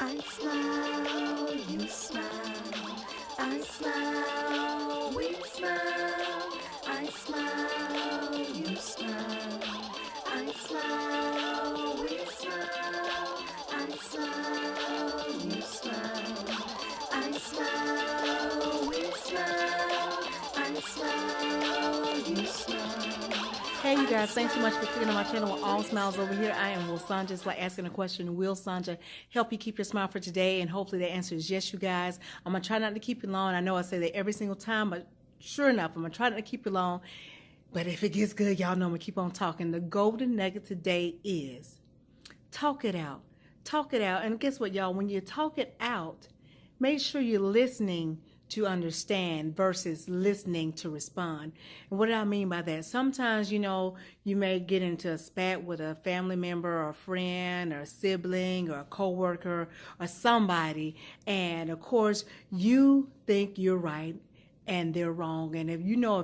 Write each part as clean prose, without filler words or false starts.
I smile, you smile. I smile, we smile. I smile, you smile. I smile, we smile. I smile, you smile. I smile, we smile. I smile, you smile. Hey, you guys, thanks so much for clicking on my channel with All Smiles over here. I am Will Sanja. Just like asking a question, will Sanja help you keep your smile for today? And hopefully the answer is yes, you guys. I'm going to try not to keep it long. I know I say that every single time, but sure enough, I'm going to try not to keep it long. But if it gets good, y'all know I'm going to keep on talking. The golden nugget today is talk it out. Talk it out. And guess what, y'all? When you talk it out, make sure you're listening to understand versus listening to respond. And what do I mean by that? Sometimes, you may get into a spat with a family member or a friend or a sibling or a coworker or somebody. And of course, you think you're right and they're wrong. And if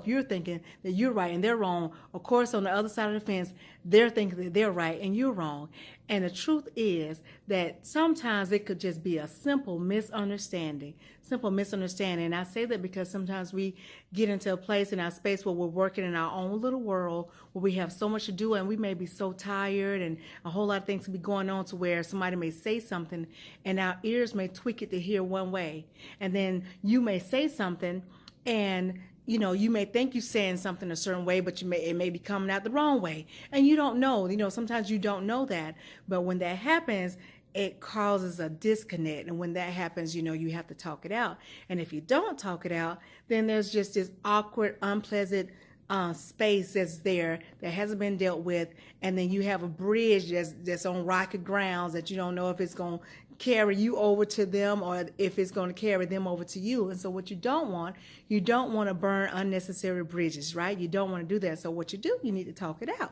you're thinking that you're right and they're wrong, of course, on the other side of the fence, they're thinking that they're right and you're wrong. And the truth is that sometimes it could just be a simple misunderstanding. And I say that because sometimes we get into a place in our space where we're working in our own little world, where we have so much to do and we may be so tired and a whole lot of things can be going on to where somebody may say something and our ears may tweak it to hear one way. And then you may say something and you may think you're saying something a certain way, but it may be coming out the wrong way. And you don't know. Sometimes you don't know that. But when that happens, it causes a disconnect. And when that happens, you have to talk it out. And if you don't talk it out, then there's just this awkward, unpleasant space that's there that hasn't been dealt with, and then you have a bridge that's on rocky grounds that you don't know if it's going to carry you over to them or if it's going to carry them over to you. And so what you don't want to burn unnecessary bridges, right? You don't want to do that. So what you do, you need to talk it out.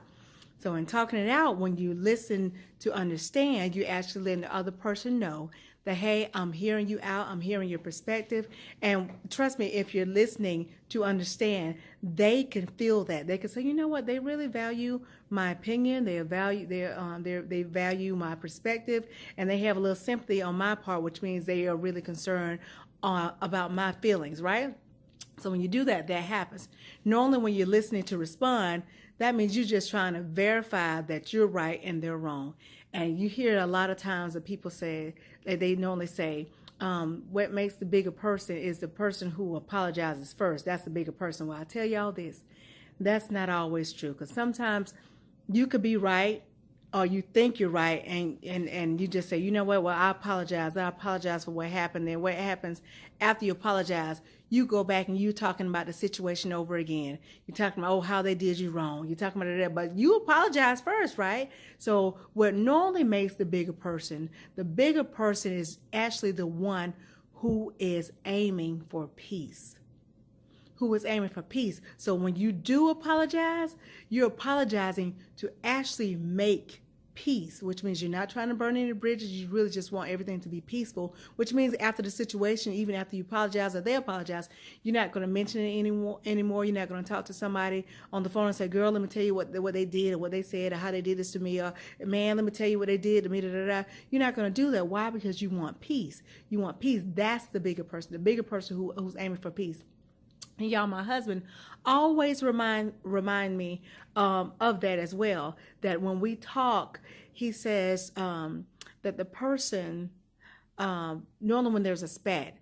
So in talking it out, when you listen to understand, you actually let the other person know that, hey, I'm hearing you out, I'm hearing your perspective. And trust me, if you're listening to understand, they can feel that. They can say, you know what, they really value my opinion, they value my perspective, and they have a little sympathy on my part, which means they are really concerned about my feelings, right? So when you do that, that happens. Normally when you're listening to respond, that means you're just trying to verify that you're right and they're wrong. And you hear a lot of times that people say, that they normally say, what makes the bigger person is the person who apologizes first. That's the bigger person. Well, I tell y'all this, that's not always true. Because sometimes you could be right or you think you're right, and you just say, you know what, well, I apologize for what happened. Then what happens after you apologize, you go back and you're talking about the situation over again. You're talking about, oh, how they did you wrong. You're talking about that, but you apologize first, right? So what normally makes the bigger person is actually the one who is aiming for peace. So when you do apologize, you're apologizing to actually make peace, which means you're not trying to burn any bridges. You really just want everything to be peaceful, which means after the situation, even after you apologize or they apologize, you're not going to mention it anymore. You're not going to talk to somebody on the phone and say, girl, let me tell you what they did or what they said or how they did this to me, or man, let me tell you what they did to me. You're not going to do that. Why? Because you want peace. That's the bigger person who's aiming for peace. And y'all, my husband always remind me of that as well. That when we talk, he says that the person, normally when there's a spat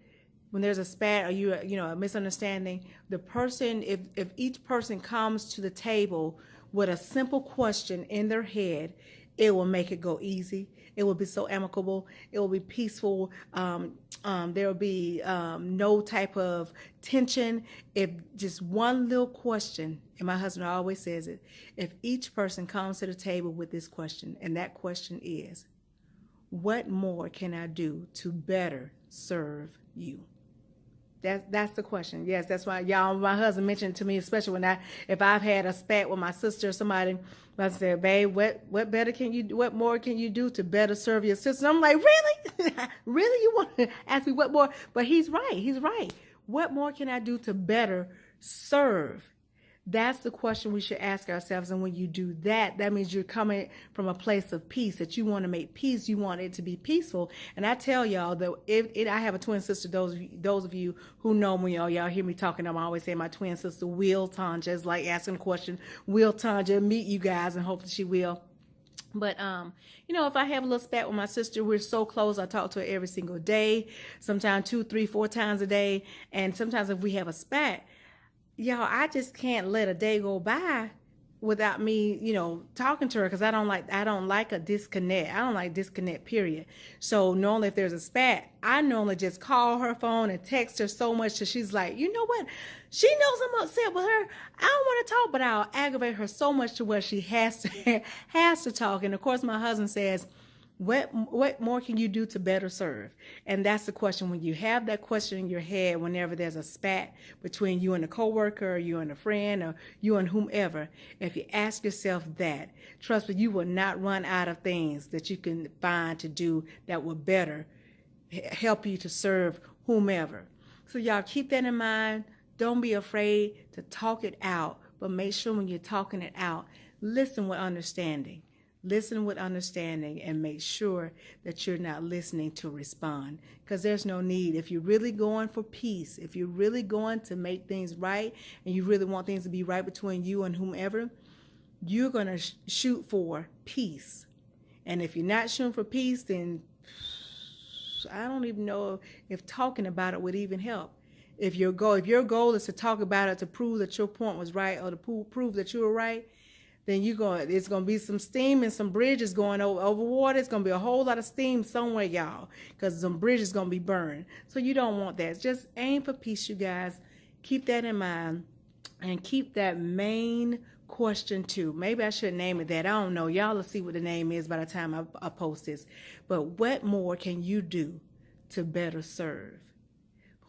or a misunderstanding, the person, if each person comes to the table with a simple question in their head, it will make it go easy. It will be so amicable. It will be peaceful. There will be no type of tension. If just one little question, and my husband always says it, if each person comes to the table with this question, and that question is, what more can I do to better serve you? That's the question. Yes, that's why y'all. My husband mentioned to me, especially if I've had a spat with my sister or somebody, I said, "Babe, what more can you do to better serve your sister?" I'm like, really, really, you want to ask me what more? But he's right. What more can I do to better serve? That's the question we should ask ourselves. And when you do that, that means you're coming from a place of peace, that you want to make peace. You want it to be peaceful. And I tell y'all that I have a twin sister, those of you who know me, y'all hear me talking, I'm always saying my twin sister, Will Tanja, is like asking a question, will Tanja meet you guys? And hopefully she will. But, if I have a little spat with my sister, we're so close. I talk to her every single day, sometimes 2, 3, 4 times a day. And sometimes if we have a spat, y'all, I just can't let a day go by without me, talking to her, because I don't like a disconnect. I don't like disconnect, period. So normally if there's a spat, I normally just call her phone and text her so much that she's like, you know what? She knows I'm upset with her. I don't want to talk, but I'll aggravate her so much to where she has to talk. And of course, my husband says, what more can you do to better serve? And that's the question. When you have that question in your head, whenever there's a spat between you and a coworker, or you and a friend, or you and whomever, if you ask yourself that, trust me, you will not run out of things that you can find to do that will better help you to serve whomever. So y'all keep that in mind. Don't be afraid to talk it out, but make sure when you're talking it out, listen with understanding. Listen with understanding and make sure that you're not listening to respond, because there's no need. If you're really going for peace, if you're really going to make things right, and you really want things to be right between you and whomever, you're going to shoot for peace. And if you're not shooting for peace, then I don't even know if talking about it would even help. If your goal is to talk about it to prove that your point was right, or to prove that you were right, then it's going to be some steam and some bridges going over water. It's going to be a whole lot of steam somewhere, y'all, because some bridges going to be burned. So you don't want that. Just aim for peace, you guys. Keep that in mind, and keep that main question too. Maybe I should name it that. I don't know. Y'all will see what the name is by the time I post this. But what more can you do to better serve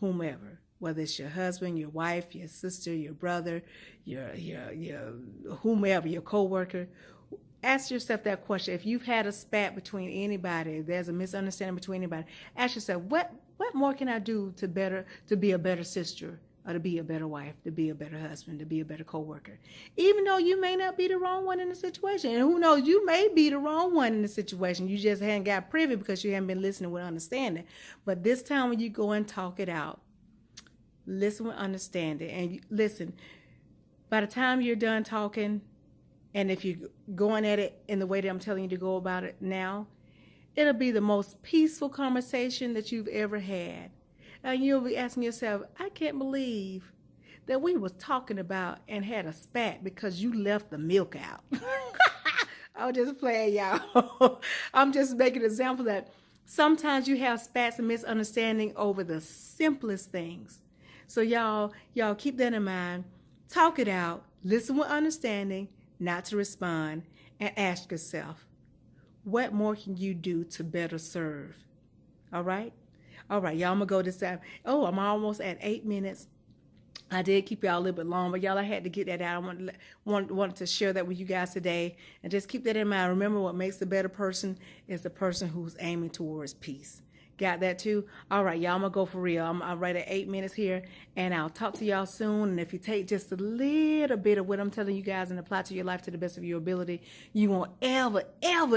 whomever? Whether it's your husband, your wife, your sister, your brother, your whomever, your coworker. Ask yourself that question. If you've had a spat between anybody, if there's a misunderstanding between anybody, ask yourself, what more can I do to be a better sister, or to be a better wife, to be a better husband, to be a better coworker? Even though you may not be the wrong one in the situation. And who knows, you may be the wrong one in the situation. You just haven't got privy because you haven't been listening with understanding. But this time when you go and talk it out, listen with understanding. And listen, by the time you're done talking, and if you're going at it in the way that I'm telling you to go about it now, it'll be the most peaceful conversation that you've ever had. And you'll be asking yourself, I can't believe that we was talking about and had a spat because you left the milk out. I'll just play, y'all. I'm just making an example that sometimes you have spats and misunderstanding over the simplest things. So y'all keep that in mind. Talk it out. Listen with understanding, not to respond, and ask yourself, what more can you do to better serve? All right? All right, y'all, I'm going to go this time. Oh, I'm almost at 8 minutes. I did keep y'all a little bit long, but y'all, I had to get that out. I wanted to share that with you guys today. And just keep that in mind. Remember, what makes a better person is the person who's aiming towards peace. Got that too? All right, y'all, I'm going to go for real. I'm right at 8 minutes here, and I'll talk to y'all soon. And if you take just a little bit of what I'm telling you guys and apply to your life to the best of your ability, you won't ever have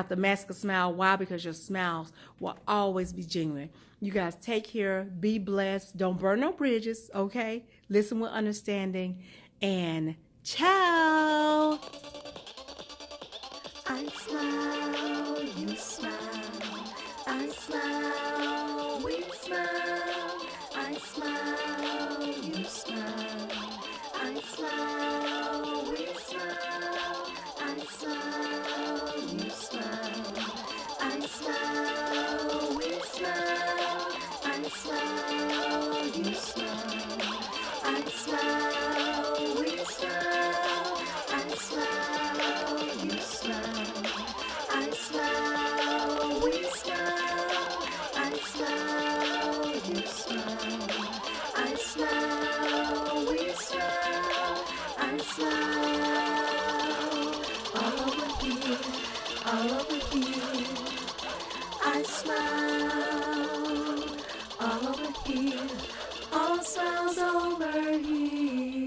to mask a smile. Why? Because your smiles will always be genuine. You guys take care. Be blessed. Don't burn no bridges, okay? Listen with understanding. And ciao. I smile, you smile. I smile, we smile. I smile, you smile. I smile, we smile. I smile, you smile. I smile, we smile. I smile, you smile. I smile, we smile. I smile, you smile. I smile, we smile. I smile, you smile. I smile, we smile. I smile. All over here, all over here. I smile. All over here, All smiles over here.